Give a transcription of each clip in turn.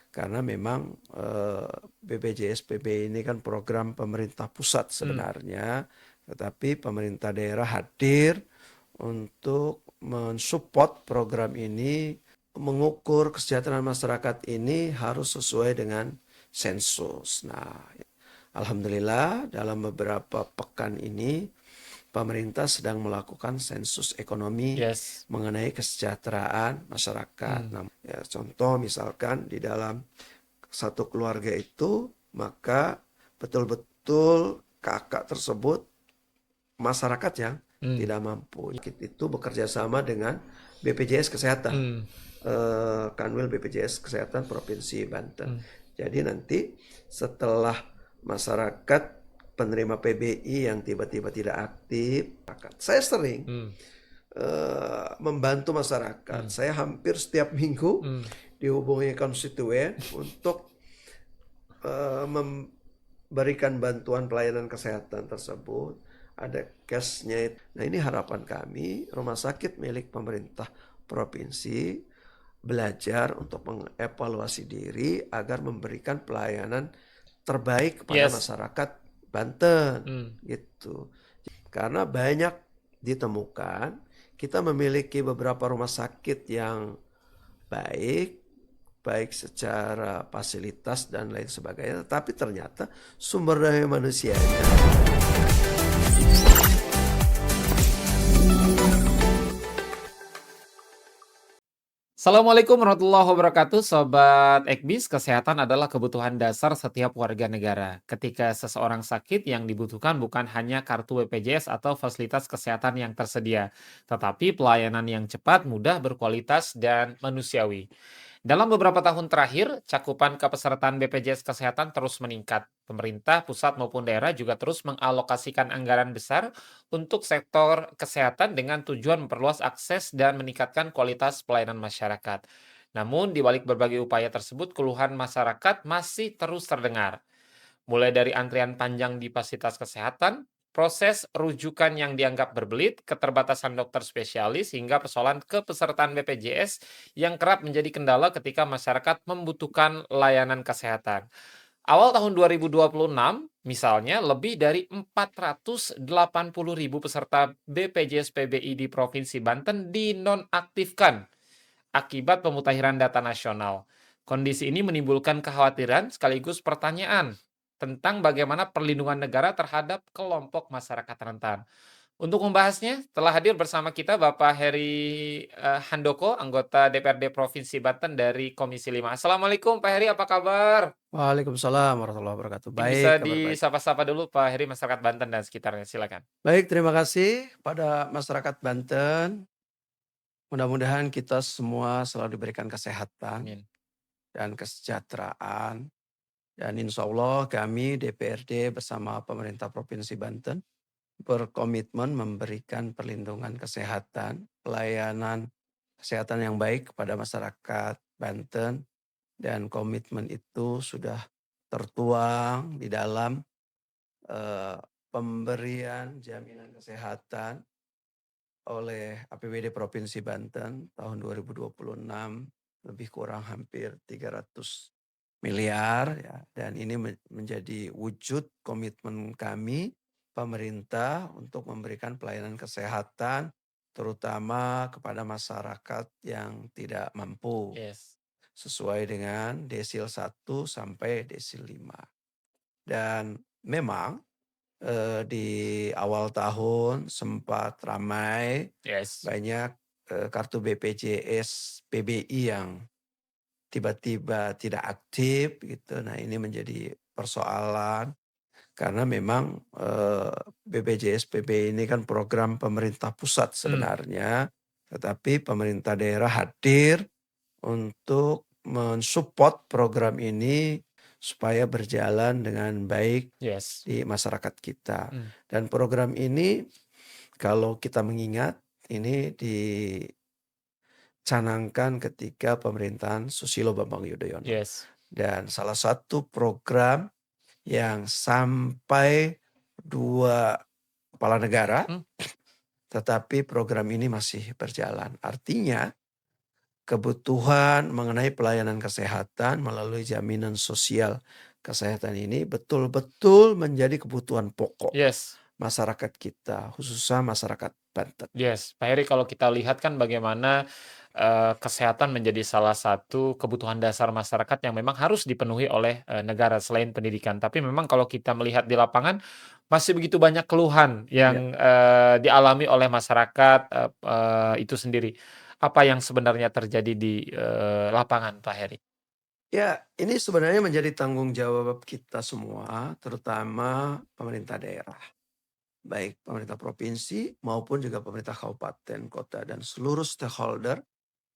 karena memang BPJS PBI ini kan program pemerintah pusat sebenarnya, tetapi pemerintah daerah hadir untuk mensupport program ini, mengukur kesejahteraan masyarakat ini harus sesuai dengan sensus. Nah, alhamdulillah dalam beberapa pekan ini pemerintah sedang melakukan sensus ekonomi Yes. mengenai kesejahteraan masyarakat. Nah, ya, contoh misalkan di dalam satu keluarga itu, maka betul-betul kakak tersebut masyarakat yang Hmm. tidak mampu. Itu bekerja sama dengan BPJS Kesehatan, Hmm. Kanwil BPJS Kesehatan Provinsi Banten. Hmm. Jadi nanti setelah masyarakat penerima PBI yang tiba-tiba tidak aktif, saya sering Hmm. membantu masyarakat. Hmm. Saya hampir setiap minggu Hmm. dihubungi konstituen untuk memberikan bantuan pelayanan kesehatan tersebut. Ada cashnya. Nah, ini harapan kami rumah sakit milik pemerintah provinsi belajar untuk mengevaluasi diri agar memberikan pelayanan terbaik kepada Yes. masyarakat Banten Hmm. gitu. Karena banyak ditemukan kita memiliki beberapa rumah sakit yang baik, baik secara fasilitas dan lain sebagainya, tapi ternyata sumber daya manusianya. Assalamualaikum warahmatullahi wabarakatuh, Sobat Ekbis. Kesehatan adalah kebutuhan dasar setiap warga negara. Ketika seseorang sakit, yang dibutuhkan bukan hanya kartu BPJS atau fasilitas kesehatan yang tersedia, tetapi pelayanan yang cepat, mudah, berkualitas, dan manusiawi. Dalam beberapa tahun terakhir, cakupan kepesertaan BPJS Kesehatan terus meningkat. Pemerintah, pusat maupun daerah juga terus mengalokasikan anggaran besar untuk sektor kesehatan dengan tujuan memperluas akses dan meningkatkan kualitas pelayanan masyarakat. Namun, di balik berbagai upaya tersebut, keluhan masyarakat masih terus terdengar. Mulai dari antrian panjang di fasilitas kesehatan, proses rujukan yang dianggap berbelit, keterbatasan dokter spesialis, hingga persoalan kepesertaan BPJS yang kerap menjadi kendala ketika masyarakat membutuhkan layanan kesehatan. Awal tahun 2026, misalnya, lebih dari 480.000 peserta BPJS PBI di Provinsi Banten dinonaktifkan akibat pemutahiran data nasional. Kondisi ini menimbulkan kekhawatiran sekaligus pertanyaan tentang bagaimana perlindungan negara terhadap kelompok masyarakat rentan. Untuk membahasnya, telah hadir bersama kita Bapak Heri Handoko, anggota DPRD Provinsi Banten dari Komisi 5. Assalamualaikum Pak Heri, apa kabar? Waalaikumsalam warahmatullahi wabarakatuh. Mungkin bisa Baik, kabar baik. disapa-sapa dulu Pak Heri, masyarakat Banten dan sekitarnya, silakan. Baik, terima kasih pada masyarakat Banten. Mudah-mudahan kita semua selalu diberikan kesehatan Amin. dan kesejahteraan. Dan insya Allah kami DPRD bersama pemerintah Provinsi Banten berkomitmen memberikan perlindungan kesehatan, pelayanan kesehatan yang baik kepada masyarakat Banten, dan komitmen itu sudah tertuang di dalam pemberian jaminan kesehatan oleh APBD Provinsi Banten tahun 2026 lebih kurang hampir 300 miliar ya, dan ini menjadi wujud komitmen kami pemerintah untuk memberikan pelayanan kesehatan terutama kepada masyarakat yang tidak mampu Yes. sesuai dengan desil 1 sampai desil 5. Dan memang di awal tahun sempat ramai Yes. banyak kartu BPJS PBI yang tiba-tiba tidak aktif gitu. Nah, ini menjadi persoalan karena memang BPJS PBI ini kan program pemerintah pusat Hmm. sebenarnya, tetapi pemerintah daerah hadir untuk mensupport program ini supaya berjalan dengan baik Yes. di masyarakat kita. Hmm. Dan program ini kalau kita mengingat ini dicanangkan ketika pemerintahan Susilo Bambang Yudhoyono. Yes. Dan salah satu program yang sampai 2 kepala negara, Hmm. tetapi program ini masih berjalan. Artinya kebutuhan mengenai pelayanan kesehatan melalui jaminan sosial kesehatan ini betul-betul menjadi kebutuhan pokok Yes. masyarakat kita, khususnya masyarakat Banten. Yes, Pak Heri, kalau kita lihat kan bagaimana, kesehatan menjadi salah satu kebutuhan dasar masyarakat yang memang harus dipenuhi oleh, negara selain pendidikan. Tapi memang kalau kita melihat di lapangan, masih begitu banyak keluhan Ya. yang, dialami oleh masyarakat, itu sendiri. Apa yang sebenarnya terjadi di, lapangan, Pak Heri? Ya, ini sebenarnya menjadi tanggung jawab kita semua, terutama pemerintah daerah. Baik pemerintah provinsi maupun juga pemerintah kabupaten, kota, dan seluruh stakeholder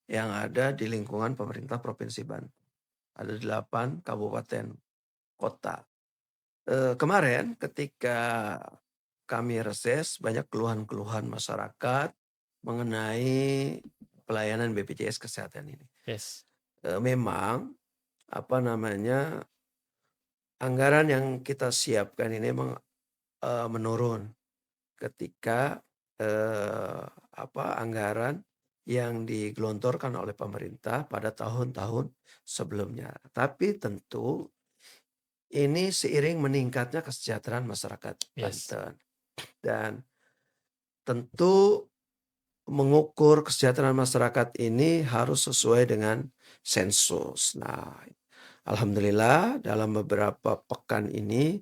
yang ada di lingkungan pemerintah Provinsi Banten. Ada 8 kabupaten kota. Kemarin ketika kami reses, banyak keluhan-keluhan masyarakat mengenai pelayanan BPJS Kesehatan ini. Yes. Memang, apa namanya, anggaran yang kita siapkan ini memang, menurun ketika, anggaran yang digelontorkan oleh pemerintah pada tahun-tahun sebelumnya. Tapi tentu ini seiring meningkatnya kesejahteraan masyarakat Yes. Banten dan tentu mengukur kesejahteraan masyarakat ini harus sesuai dengan sensus. Nah, alhamdulillah dalam beberapa pekan ini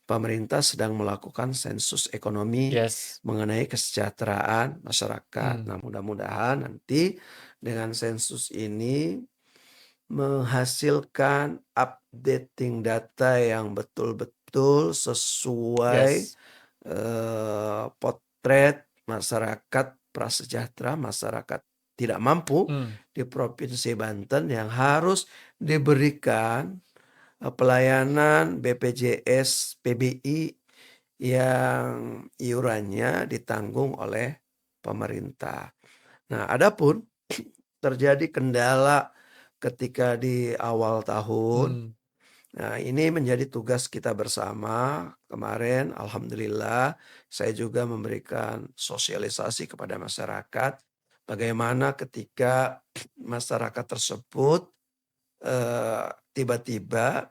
pemerintah sedang melakukan sensus ekonomi Yes. mengenai kesejahteraan masyarakat. Mmm. Nah, mudah-mudahan nanti dengan sensus ini menghasilkan updating data yang betul-betul sesuai, Yes. potret masyarakat prasejahtera, masyarakat tidak mampu Mmm. di Provinsi Banten yang harus diberikan, pelayanan BPJS PBI yang iurannya ditanggung oleh pemerintah. Nah, adapun terjadi kendala ketika di awal tahun. Mmm. Nah, ini menjadi tugas kita bersama. Kemarin alhamdulillah saya juga memberikan sosialisasi kepada masyarakat bagaimana ketika masyarakat tersebut, tiba-tiba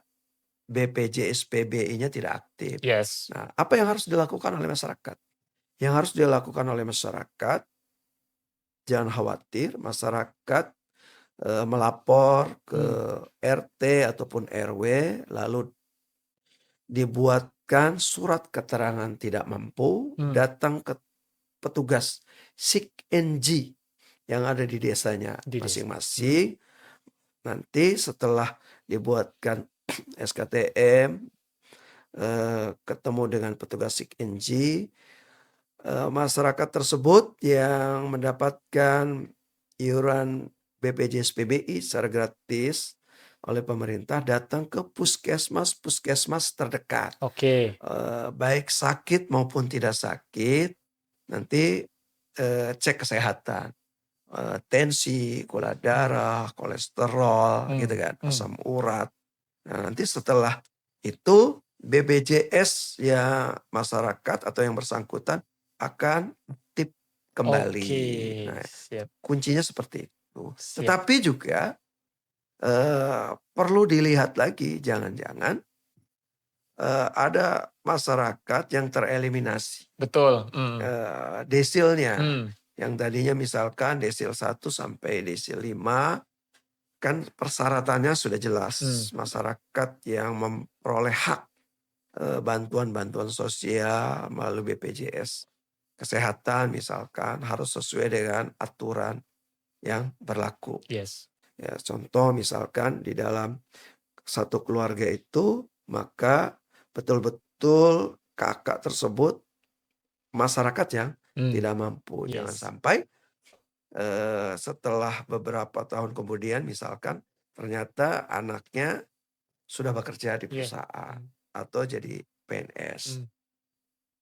BPJS PBI-nya tidak aktif. Yes. Nah, apa yang harus dilakukan oleh masyarakat? Yang harus dilakukan oleh masyarakat, jangan khawatir, masyarakat melapor ke Mmm. RT ataupun RW, lalu dibuatkan surat keterangan tidak mampu, Mmm. datang ke petugas SIKNJ yang ada di desanya Di desa. Mmm. masing-masing. Nanti setelah dibuatkan SKTM, ketemu dengan petugas SIKNJ, masyarakat tersebut yang mendapatkan iuran BPJS PBI secara gratis oleh pemerintah datang ke puskesmas-puskesmas terdekat. Oke. Baik sakit maupun tidak sakit, nanti, cek kesehatan, tensi, gula darah, kolesterol gitu Mmm. kan, Mmm. asam urat. Nah, nanti setelah itu BPJS ya masyarakat atau yang bersangkutan akan aktif Oke, kembali. Nah, siap kuncinya seperti itu. siap. Tetapi juga, perlu dilihat lagi jangan-jangan, ada masyarakat yang tereliminasi, Betul. Mmm. desilnya. Mmm. Yang tadinya misalkan desil 1 sampai desil 5 kan persyaratannya sudah Mmm. jelas. Masyarakat yang memperoleh hak, bantuan-bantuan sosial melalui BPJS Kesehatan misalkan harus sesuai dengan aturan yang berlaku. Yes. Ya, contoh misalkan di dalam satu keluarga itu, maka betul-betul kakak tersebut masyarakat yang Mmm. tidak mampu. Jangan Yes. sampai, setelah beberapa tahun kemudian misalkan ternyata anaknya sudah bekerja di Iya. perusahaan Mmm. atau jadi PNS Mmm.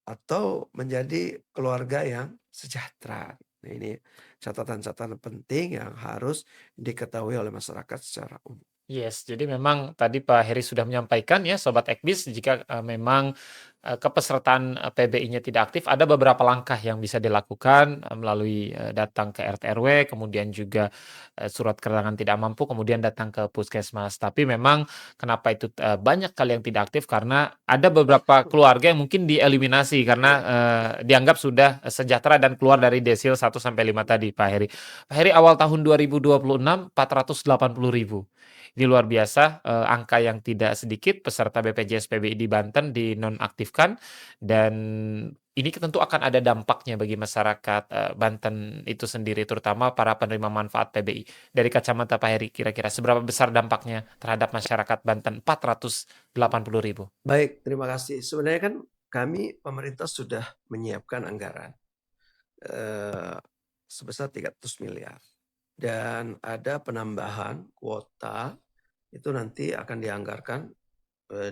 atau menjadi keluarga yang sejahtera. Nah, ini catatan-catatan penting yang harus diketahui oleh masyarakat secara umum. Yes, jadi memang tadi Pak Heri sudah menyampaikan ya Sobat Ekbis, jika, memang, kepesertaan, PBI-nya tidak aktif, ada beberapa langkah yang bisa dilakukan, melalui, datang ke RT RW, kemudian juga, surat keterangan tidak mampu, kemudian datang ke puskesmas. Tapi memang kenapa itu, banyak kali yang tidak aktif, karena ada beberapa keluarga yang mungkin dieliminasi karena, Ya, dianggap sudah sejahtera dan keluar dari desil 1 sampai 5 tadi Pak Heri. Pak Heri, awal tahun 2026 480.000. Ini luar biasa, angka yang tidak sedikit peserta BPJS PBI di Banten dinonaktifkan, dan ini tentu akan ada dampaknya bagi masyarakat, Banten itu sendiri, terutama para penerima manfaat PBI. Dari kacamata Pak Heri, kira-kira seberapa besar dampaknya terhadap masyarakat Banten 480.000? baik, terima kasih. Sebenarnya kan kami pemerintah sudah menyiapkan anggaran eh, sebesar 300 miliar dan ada penambahan kuota itu nanti akan dianggarkan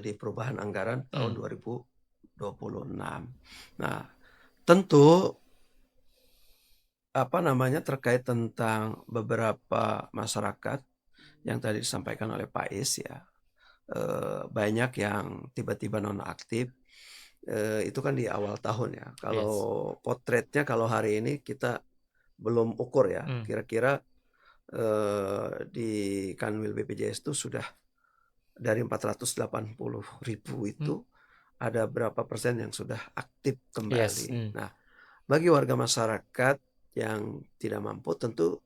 di perubahan anggaran tahun Mmm, 2026. Nah, tentu apa namanya terkait tentang beberapa masyarakat yang tadi disampaikan oleh Pak Is ya, banyak yang tiba-tiba nonaktif, itu kan di awal tahun ya. Kalau yes. potretnya kalau hari ini kita belum ukur ya, Mmm, kira-kira, di Kanwil BPJS itu sudah dari 480.000 mmm, itu ada berapa persen yang sudah aktif yes, kembali. Nah, bagi warga masyarakat yang tidak mampu tentu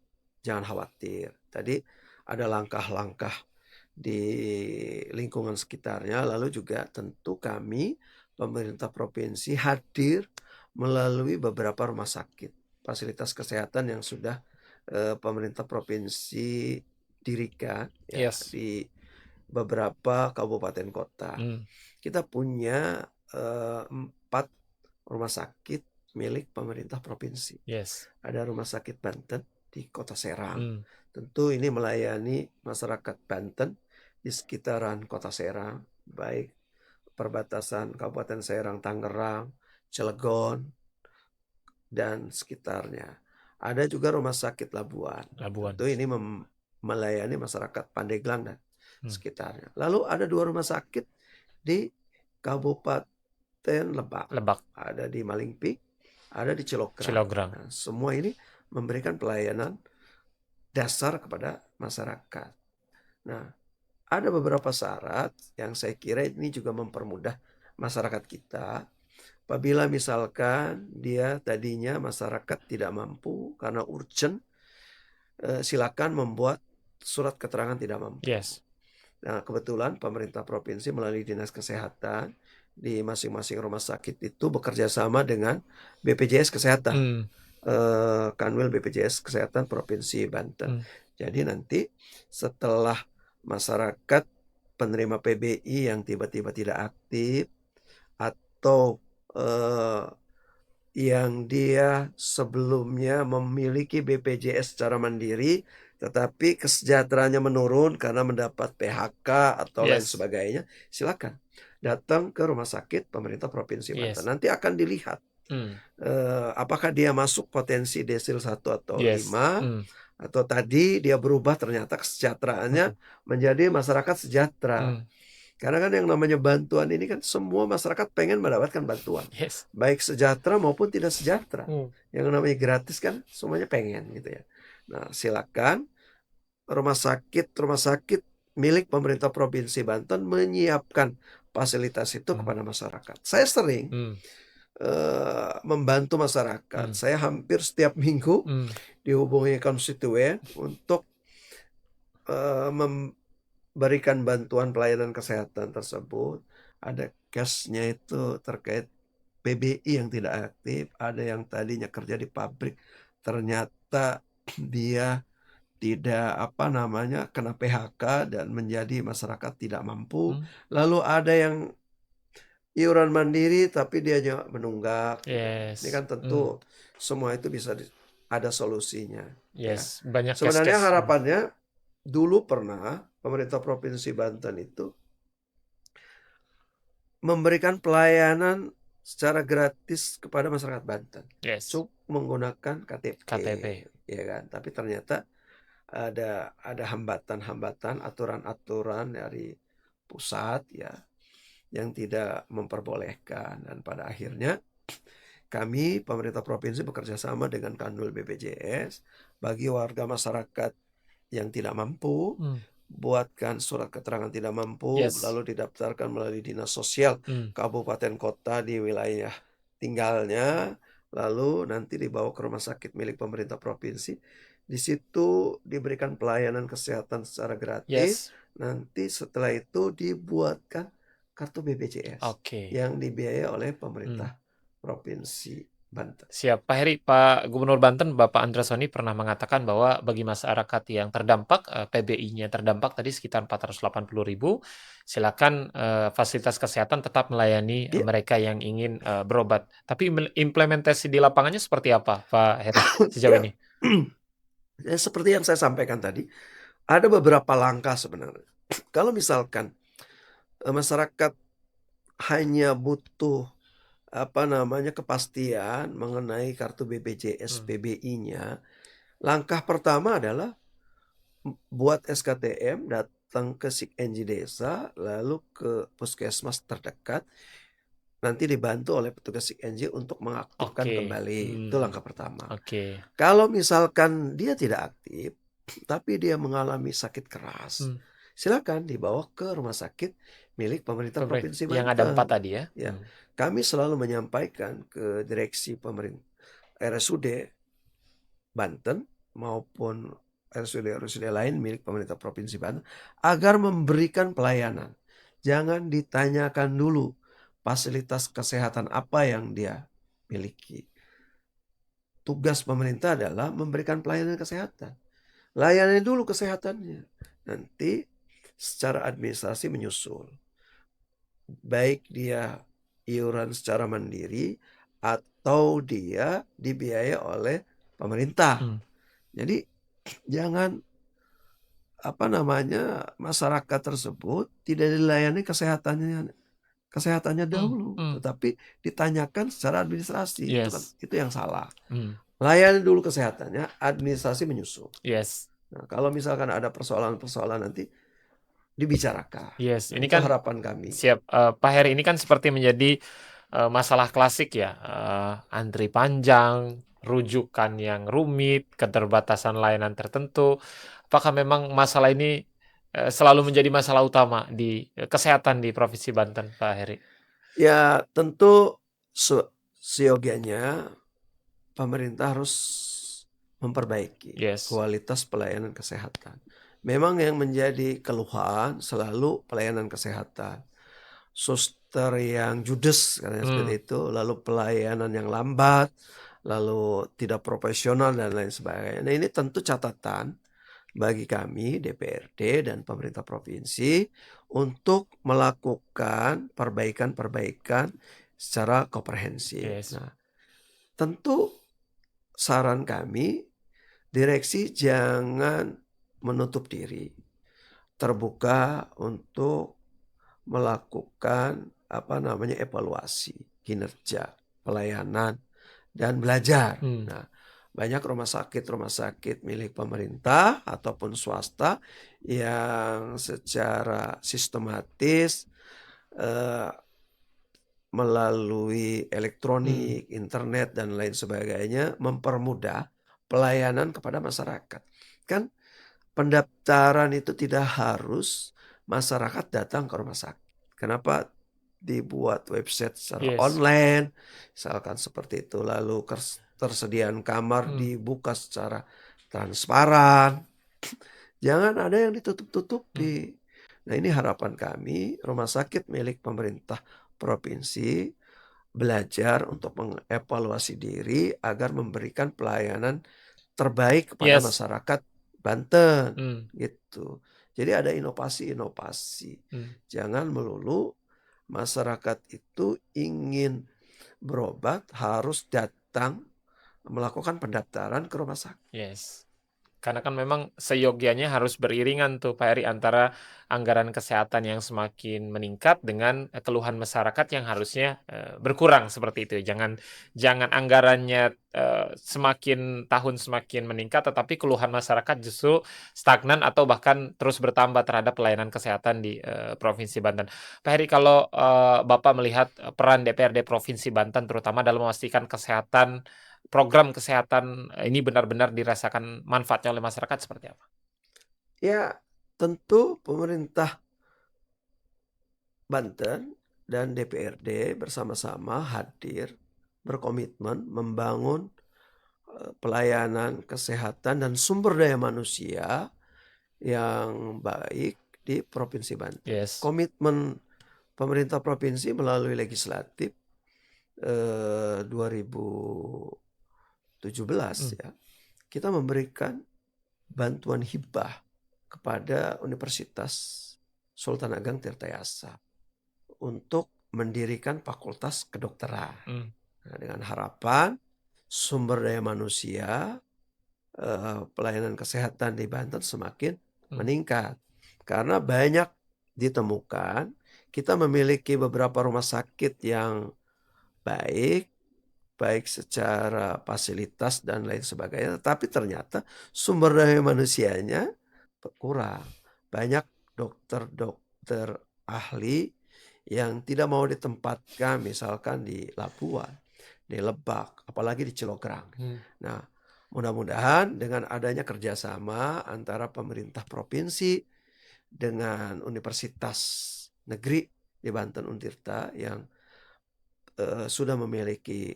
jangan khawatir. Tadi ada langkah-langkah di lingkungan sekitarnya, lalu juga tentu kami pemerintah provinsi hadir melalui beberapa rumah sakit, fasilitas kesehatan yang sudah pemerintah provinsi dirikan ya yes, di beberapa kabupaten kota. mmm, Kita punya 4 rumah sakit milik pemerintah provinsi. yes, Ada Rumah Sakit Banten di Kota Serang. mmm, Tentu ini melayani masyarakat Banten di sekitaran Kota Serang, baik perbatasan Kabupaten Serang, Tangerang, Cilegon, dan sekitarnya. Ada juga Rumah Sakit Labuan. Labuan, Tentu ini melayani masyarakat Pandeglang dan mmm, sekitarnya. Lalu ada 2 rumah sakit di Kabupaten Lebak. Lebak, Ada di Malingping, ada di Cilokrang. Cilograng, Nah, semua ini memberikan pelayanan dasar kepada masyarakat. Nah, ada beberapa syarat yang saya kira ini juga mempermudah masyarakat kita. Apabila misalkan dia tadinya masyarakat tidak mampu karena urgent, silakan membuat surat keterangan tidak mampu. yes, Nah, kebetulan pemerintah provinsi melalui Dinas Kesehatan di masing-masing rumah sakit itu bekerja sama dengan BPJS Kesehatan, mmm, Kanwil BPJS Kesehatan Provinsi Banten. mmm, Jadi nanti setelah masyarakat penerima PBI yang tiba-tiba tidak aktif atau eh, yang dia sebelumnya memiliki BPJS secara mandiri, tetapi kesejahteraannya menurun karena mendapat PHK atau lain yes, sebagainya, silakan datang ke rumah sakit pemerintah Provinsi Banten. yes, Nanti akan dilihat mmm, apakah dia masuk potensi desil 1 atau yes, 5, atau tadi dia berubah ternyata kesejahteraannya mhm, menjadi masyarakat sejahtera. mmm, Karena kan yang namanya bantuan ini kan semua masyarakat pengen mendapatkan bantuan. yes, Baik sejahtera maupun tidak sejahtera. mmm, Yang namanya gratis kan semuanya pengen gitu ya. Nah, silakan rumah sakit milik pemerintah Provinsi Banten menyiapkan fasilitas itu mhm, kepada masyarakat. Saya sering mmm, membantu masyarakat. mmm, Saya hampir setiap minggu mmm, dihubungi konstituen untuk memberikan bantuan pelayanan kesehatan tersebut. Ada case-nya itu terkait PBI yang tidak aktif, ada yang tadinya kerja di pabrik, ternyata dia tidak apa namanya kena PHK dan menjadi masyarakat tidak mampu. mmm, Lalu ada yang iuran mandiri tapi dia juga menunggak gitu. Ini yes, kan tentu semua itu bisa ada solusinya ya. yes, banyak Sebenarnya kes-kes, harapannya dulu pernah pemerintah Provinsi Banten itu memberikan pelayanan secara gratis kepada masyarakat Banten. yes, Cukup menggunakan KTP, KTP, ya kan. Tapi ternyata ada hambatan-hambatan, aturan-aturan dari pusat ya yang tidak memperbolehkan, dan pada akhirnya kami pemerintah provinsi bekerja sama dengan Kanwil BPJS bagi warga masyarakat yang tidak mampu, Hmm. buatkan surat keterangan tidak mampu, Yes. lalu didaftarkan melalui dinas sosial Hmm. kabupaten kota di wilayah tinggalnya, lalu nanti dibawa ke rumah sakit milik pemerintah provinsi. Di situ diberikan pelayanan kesehatan secara gratis. Yes. Nanti setelah itu dibuatkan kartu BPJS Oke. yang dibiayai oleh Hmm. pemerintah Provinsi Banten. Siap. Pak Heri, Pak Gubernur Banten, Bapak Andresoni pernah mengatakan bahwa bagi masyarakat yang terdampak, PBI-nya terdampak tadi sekitar 480.000, silakan fasilitas kesehatan tetap melayani Iya, mereka yang ingin berobat. Tapi implementasi di lapangannya seperti apa, Pak Heri, sejauh ya, ini? ya seperti yang saya sampaikan tadi, ada beberapa langkah sebenarnya. Kalau misalkan masyarakat hanya butuh kepastian mengenai kartu BPJS Hmm. PBI-nya, langkah pertama adalah buat SKTM, datang ke Sikenji desa, lalu ke puskesmas terdekat, nanti dibantu oleh petugas Sikenji untuk mengaktifkan Oke. kembali. Itu Hmm. langkah pertama. Oke. Kalau misalkan dia tidak aktif, tapi dia mengalami sakit keras, Hmm. silakan dibawa ke rumah sakit milik pemerintah Provinsi Yang ada 4 Banten. tadi ya? Ya, Hmm. kami selalu menyampaikan ke direksi pemerintah RSUD Banten maupun RSUD-RSUD lain milik pemerintah Provinsi Banten agar memberikan pelayanan. Jangan ditanyakan dulu fasilitas kesehatan apa yang dia miliki. Tugas pemerintah adalah memberikan pelayanan kesehatan. Layani dulu kesehatannya. Nanti secara administrasi menyusul. Baik dia iuran secara mandiri atau dia dibiayai oleh pemerintah. Hmm. Jadi jangan masyarakat tersebut tidak dilayani kesehatannya Hmm. dahulu, Hmm. tetapi ditanyakan secara administrasi. Yes. Itu yang salah. Hmm. Layani dulu kesehatannya, administrasi menyusul. Yes. Nah, kalau misalkan ada persoalan-persoalan nanti dibicarakan. Yes. Nah, Ini itu kan harapan kami. siap, Pak Heri, ini kan seperti menjadi masalah klasik ya, antri panjang, rujukan yang rumit, keterbatasan layanan tertentu. Apakah memang masalah ini selalu menjadi masalah utama di kesehatan di Provinsi Banten, Pak Heri? Ya, tentu seyogianya pemerintah harus memperbaiki Yes. kualitas pelayanan kesehatan. Memang yang menjadi keluhan selalu pelayanan kesehatan. Suster yang judes katanya Hmm. seperti itu, lalu pelayanan yang lambat, lalu tidak profesional dan lain sebagainya. Nah, ini tentu catatan bagi kami DPRD dan pemerintah provinsi untuk melakukan perbaikan-perbaikan secara komprehensif. Yes. Nah, tentu saran kami direksi jangan menutup diri, terbuka untuk melakukan evaluasi kinerja, pelayanan, dan belajar. Hmm. Nah, banyak rumah sakit milik pemerintah ataupun swasta yang secara sistematis eh, melalui Hmm. elektronik, internet, dan lain sebagainya mempermudah pelayanan kepada masyarakat. Kan pendaftaran itu tidak harus masyarakat datang ke rumah sakit. Kenapa dibuat website secara Yes. online, misalkan seperti itu. Lalu tersediaan kamar Hmm. dibuka secara transparan. Jangan ada yang Hmm. ditutup-tutupi. Nah, ini harapan kami, rumah sakit milik pemerintah provinsi belajar untuk mengevaluasi diri agar memberikan pelayanan terbaik kepada Yes. masyarakat Banten, Hmm. gitu. Jadi ada inovasi-inovasi. Hmm. Jangan melulu masyarakat itu ingin berobat harus datang melakukan pendaftaran ke rumah sakit. Yes. Karena kan memang seyogyanya harus beriringan tuh Pak Heri antara anggaran kesehatan yang semakin meningkat dengan, keluhan masyarakat yang harusnya, berkurang seperti itu. Jangan jangan anggarannya, semakin tahun semakin meningkat, tetapi keluhan masyarakat justru stagnan atau bahkan terus bertambah terhadap pelayanan kesehatan di, Provinsi Banten. Pak Heri, kalau, Bapak melihat, peran DPRD Provinsi Banten terutama dalam memastikan program kesehatan ini benar-benar dirasakan manfaatnya oleh masyarakat seperti apa? Ya, tentu pemerintah Banten dan DPRD bersama-sama hadir, berkomitmen membangun pelayanan kesehatan dan sumber daya manusia yang baik di Provinsi Banten. Yes. Komitmen pemerintah provinsi melalui legislatif 2017 Mmm, ya, kita memberikan bantuan hibah kepada Universitas Sultan Ageng Tirtayasa untuk mendirikan fakultas kedokteran. mmm, Nah, dengan harapan sumber daya manusia, pelayanan kesehatan di Banten semakin mmm, meningkat. Karena banyak ditemukan kita memiliki beberapa rumah sakit yang baik, baik secara fasilitas dan lain sebagainya, tetapi ternyata sumber daya manusianya kurang. Banyak dokter-dokter ahli yang tidak mau ditempatkan misalkan di Labuan, di Lebak, apalagi di Cilograng. mmm, Nah, mudah-mudahan dengan adanya kerjasama antara pemerintah provinsi dengan universitas negeri di Banten Untirta yang sudah memiliki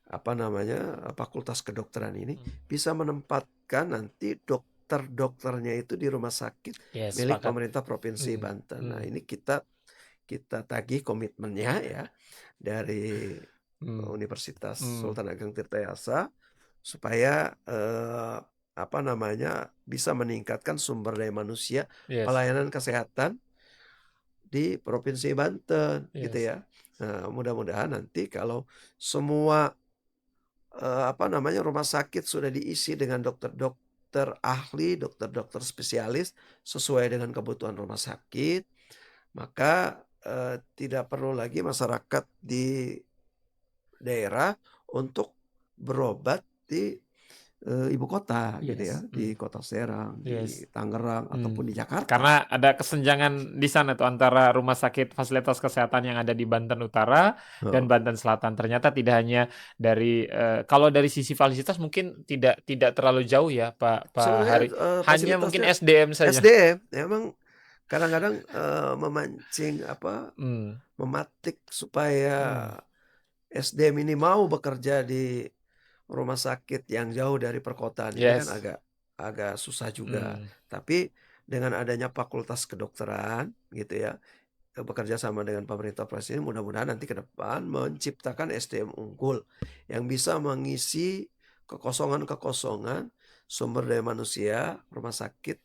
apa namanya, fakultas kedokteran ini mmm. bisa menempatkan nanti dokter-dokternya itu di rumah sakit Iya, milik sepakat. pemerintah provinsi Mmm, Banten. Nah, mmm, ini kita kita tagih komitmennya ya dari mmm, Universitas mmm, Sultan Ageng Tirtayasa supaya, apa namanya, bisa meningkatkan sumber daya manusia yes, pelayanan kesehatan di Provinsi Banten gitu yes, ya. Nah, mudah-mudahan nanti kalau semua apa namanya, rumah sakit sudah diisi dengan dokter-dokter ahli, dokter-dokter spesialis sesuai dengan kebutuhan rumah sakit, maka, tidak perlu lagi masyarakat di daerah untuk berobat di, ibu kota gitu ya, yes, di Kota Serang, di yes. Tangerang, ataupun Mmm, di Jakarta. karena ada kesenjangan di sana tuh antara rumah sakit fasilitas kesehatan yang ada di Banten Utara dan Heeh. Banten Selatan. Ternyata tidak hanya dari, kalau dari sisi fasilitas mungkin tidak terlalu jauh ya Pak Pak Sebenarnya, Hari, hanya mungkin fasilitasnya SDM saja. SDM memang kadang-kadang, memancing apa, Mmm, mematik supaya mmm, SDM ini mau bekerja di rumah sakit yang jauh dari perkotaan ini kan yes, agak agak susah juga. mmm, Tapi dengan adanya fakultas kedokteran gitu ya, bekerja sama dengan pemerintah provinsi ini mudah-mudahan nanti ke depan menciptakan SDM unggul yang bisa mengisi kekosongan-kekosongan sumber daya manusia rumah sakit,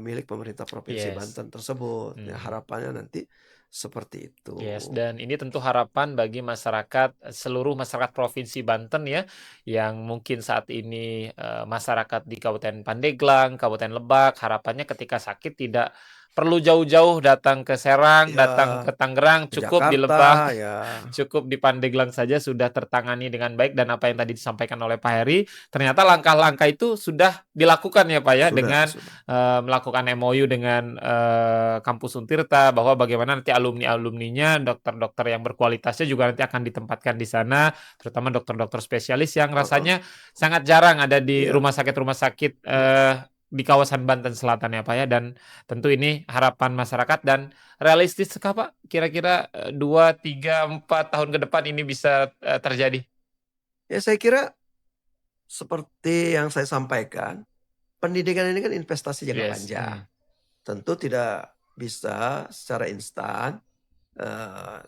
milik pemerintah Provinsi yes, Banten tersebut. Ya mmm. harapannya nanti seperti itu. Yes, dan ini tentu harapan bagi masyarakat, seluruh masyarakat Provinsi Banten ya, yang mungkin saat ini, masyarakat di Kabupaten Pandeglang, Kabupaten Lebak, harapannya ketika sakit tidak perlu jauh-jauh datang ke Serang, Ya, datang ke Tangerang, ke cukup di Jakarta Lebak, ya, cukup di Pandeglang saja sudah tertangani dengan baik dan apa yang tadi disampaikan oleh Pak Heri, ternyata langkah-langkah itu sudah dilakukan ya, Pak, ya, sudah dengan sudah. Melakukan MOU dengan, Kampus Untirta bahwa bagaimana nanti alumni-alumninya, dokter-dokter yang berkualitasnya juga nanti akan ditempatkan di sana, terutama dokter-dokter spesialis yang Heeh, rasanya sangat jarang ada di iya, rumah sakit, iya. di kawasan Banten Selatan ya, Pak, ya, dan tentu ini harapan masyarakat dan realistiskah, Pak, kira-kira, 2, 3, 4 tahun ke depan ini bisa, terjadi? Ya saya kira seperti yang saya sampaikan, pendidikan ini kan investasi jangka Yes, panjang. Tentu tidak bisa secara instan,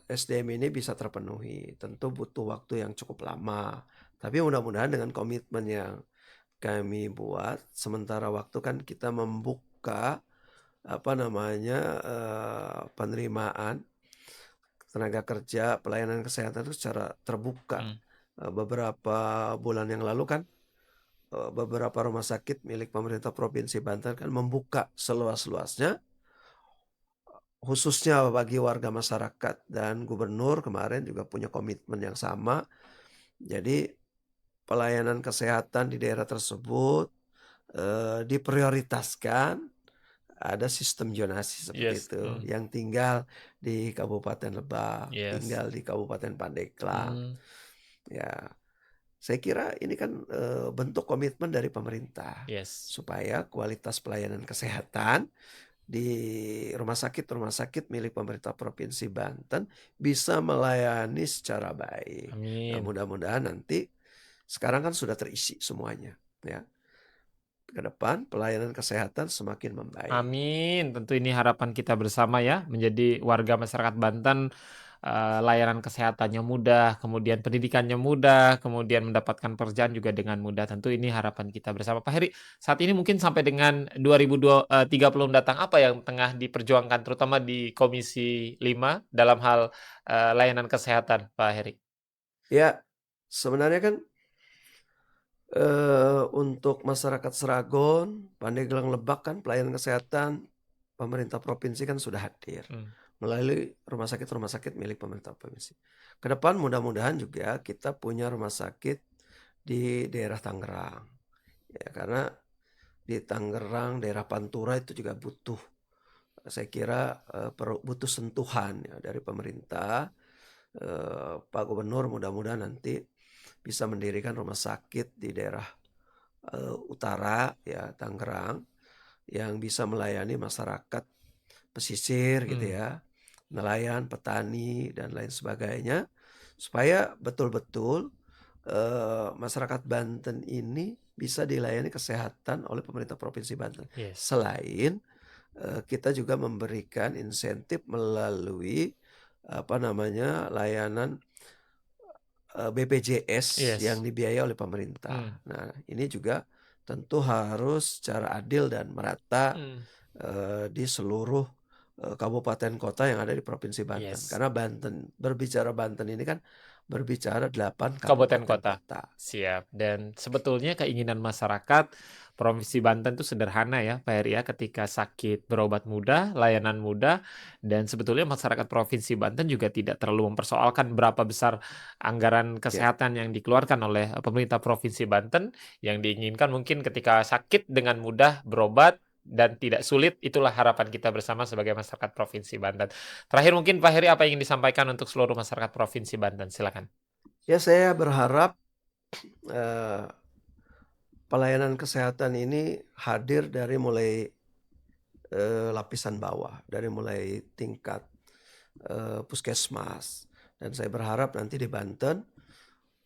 SDM ini bisa terpenuhi. Tentu butuh waktu yang cukup lama. Tapi mudah-mudahan dengan komitmen yang kami buat, sementara waktu kan kita membuka, apa namanya, penerimaan tenaga kerja pelayanan kesehatan itu secara terbuka. mmm, Beberapa bulan yang lalu kan beberapa rumah sakit milik pemerintah Provinsi Banten kan membuka seluas-luasnya, khususnya bagi warga masyarakat, dan gubernur kemarin juga punya komitmen yang sama. Jadi pelayanan kesehatan di daerah tersebut, diprioritaskan, ada sistem zonasi seperti Yes, itu, yang tinggal di Kabupaten Lebak, yes, tinggal di Kabupaten Pandeglang. mmm, Ya, saya kira ini kan, bentuk komitmen dari pemerintah, yes. supaya kualitas pelayanan kesehatan di rumah sakit milik pemerintah Provinsi Banten bisa melayani secara baik. Nah, Amin. mudah-mudahan nanti sekarang kan sudah terisi semuanya, ya. Ke depan pelayanan kesehatan semakin membaik. Amin, tentu ini harapan kita bersama ya, menjadi warga masyarakat Banten, layanan kesehatannya mudah, kemudian pendidikannya mudah, kemudian mendapatkan pekerjaan juga dengan mudah. Tentu ini harapan kita bersama. Pak Heri, saat ini mungkin sampai dengan 2030 mendatang, apa yang tengah diperjuangkan terutama di Komisi 5 dalam hal, layanan kesehatan, Pak Heri? Ya, sebenarnya kan, untuk masyarakat Seragon, Pandeglang, Lebak kan pelayanan kesehatan pemerintah provinsi kan sudah hadir Mmm, melalui rumah sakit milik pemerintah provinsi. Ke depan mudah-mudahan juga kita punya rumah sakit di daerah Tangerang, ya karena di Tangerang, daerah Pantura itu juga butuh, saya kira, butuh sentuhan ya dari pemerintah. Pak Gubernur mudah-mudahan nanti bisa mendirikan rumah sakit di daerah, utara ya, Tangerang, yang bisa melayani masyarakat pesisir gitu mmm, ya, nelayan, petani, dan lain sebagainya, supaya betul-betul, masyarakat Banten ini bisa dilayani kesehatan oleh pemerintah Provinsi Banten. yes. Selain, kita juga memberikan insentif melalui, apa namanya, layanan, BPJS yang Yes, dibiayai oleh pemerintah. mmm, Nah, ini juga tentu harus secara adil dan merata, mmm, di seluruh, kabupaten kota yang ada di Provinsi Banten. yes. Karena berbicara Banten ini kan berbicara 8 Kabupaten kabupaten kota. kota. Siap, dan sebetulnya keinginan masyarakat Provinsi Banten itu sederhana ya, Pak Heri ya, ketika sakit berobat mudah, layanan mudah, dan sebetulnya masyarakat Provinsi Banten juga tidak terlalu mempersoalkan berapa besar anggaran Ya, kesehatan yang dikeluarkan oleh pemerintah Provinsi Banten. Yang diinginkan mungkin ketika sakit dengan mudah berobat dan tidak sulit, itulah harapan kita bersama sebagai masyarakat Provinsi Banten. Terakhir mungkin Pak Heri apa yang ingin disampaikan untuk seluruh masyarakat Provinsi Banten? Silakan. ya saya berharap, eee, pelayanan kesehatan ini hadir dari mulai, lapisan bawah, dari mulai tingkat, puskesmas. Dan saya berharap nanti di Banten,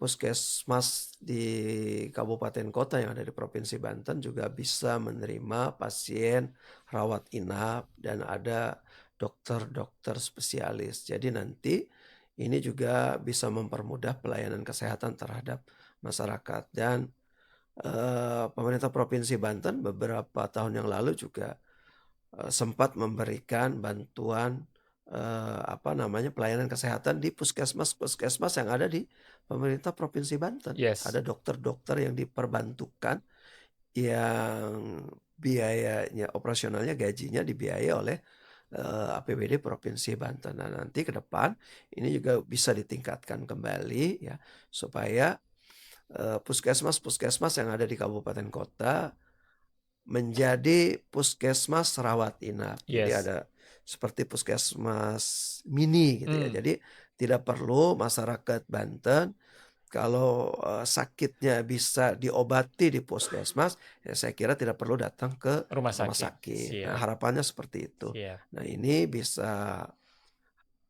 puskesmas di kabupaten kota yang ada di Provinsi Banten juga bisa menerima pasien rawat inap dan ada dokter-dokter spesialis. Jadi nanti ini juga bisa mempermudah pelayanan kesehatan terhadap masyarakat. Dan, pemerintah Provinsi Banten beberapa tahun yang lalu juga, sempat memberikan bantuan, apa namanya, pelayanan kesehatan di puskesmas-puskesmas yang ada di pemerintah Provinsi Banten. Yes. Ada dokter-dokter yang diperbantukan, yang biayanya operasionalnya, gajinya dibiayai oleh, APBD Provinsi Banten. Nah, nanti ke depan ini juga bisa ditingkatkan kembali ya, supaya, puskesmas-puskesmas yang ada di kabupaten kota menjadi puskesmas rawat inap. Jadi Yes. ada seperti puskesmas mini gitu ya. Mmm, Jadi tidak perlu masyarakat Banten kalau, sakitnya bisa diobati di puskesmas, ya saya kira tidak perlu datang ke rumah rumah sakit. sakit. Nah, Siap, harapannya seperti itu. siap. Nah, ini bisa,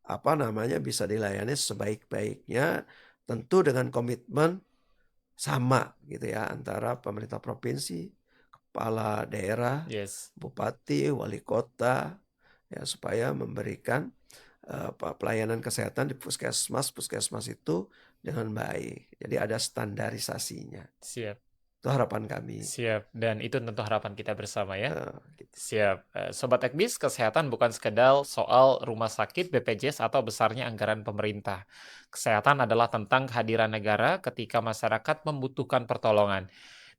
apa namanya, bisa dilayani sebaik-baiknya, tentu dengan komitmen sama gitu ya antara pemerintah provinsi, kepala daerah, Yes, bupati, wali kota, ya supaya memberikan, pelayanan kesehatan di puskesmas-puskesmas itu dengan baik. Jadi ada standarisasinya. siap, Itu harapan kami, siap, dan itu tentu harapan kita bersama ya. gitu. Siap, Sobat Ekbis, kesehatan bukan sekedar soal rumah sakit, BPJS, atau besarnya anggaran pemerintah. Kesehatan adalah tentang kehadiran negara ketika masyarakat membutuhkan pertolongan.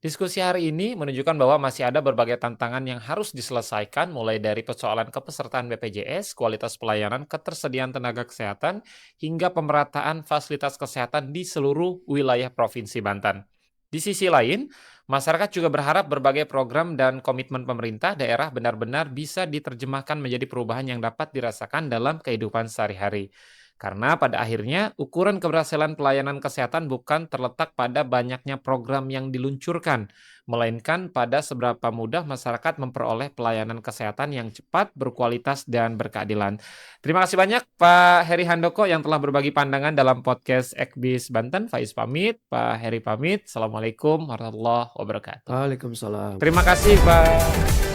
Diskusi hari ini menunjukkan bahwa masih ada berbagai tantangan yang harus diselesaikan, mulai dari persoalan kepesertaan BPJS, kualitas pelayanan, ketersediaan tenaga kesehatan, hingga pemerataan fasilitas kesehatan di seluruh wilayah Provinsi Banten. Di sisi lain, masyarakat juga berharap berbagai program dan komitmen pemerintah daerah benar-benar bisa diterjemahkan menjadi perubahan yang dapat dirasakan dalam kehidupan sehari-hari. Karena pada akhirnya ukuran keberhasilan pelayanan kesehatan bukan terletak pada banyaknya program yang diluncurkan, melainkan pada seberapa mudah masyarakat memperoleh pelayanan kesehatan yang cepat, berkualitas, dan berkeadilan. Terima kasih banyak Pak Heri Handoko yang telah berbagi pandangan dalam podcast Ekbis Banten. Faiz pamit, Pak Heri pamit. Assalamualaikum warahmatullahi wabarakatuh. Waalaikumsalam. Terima kasih Pak.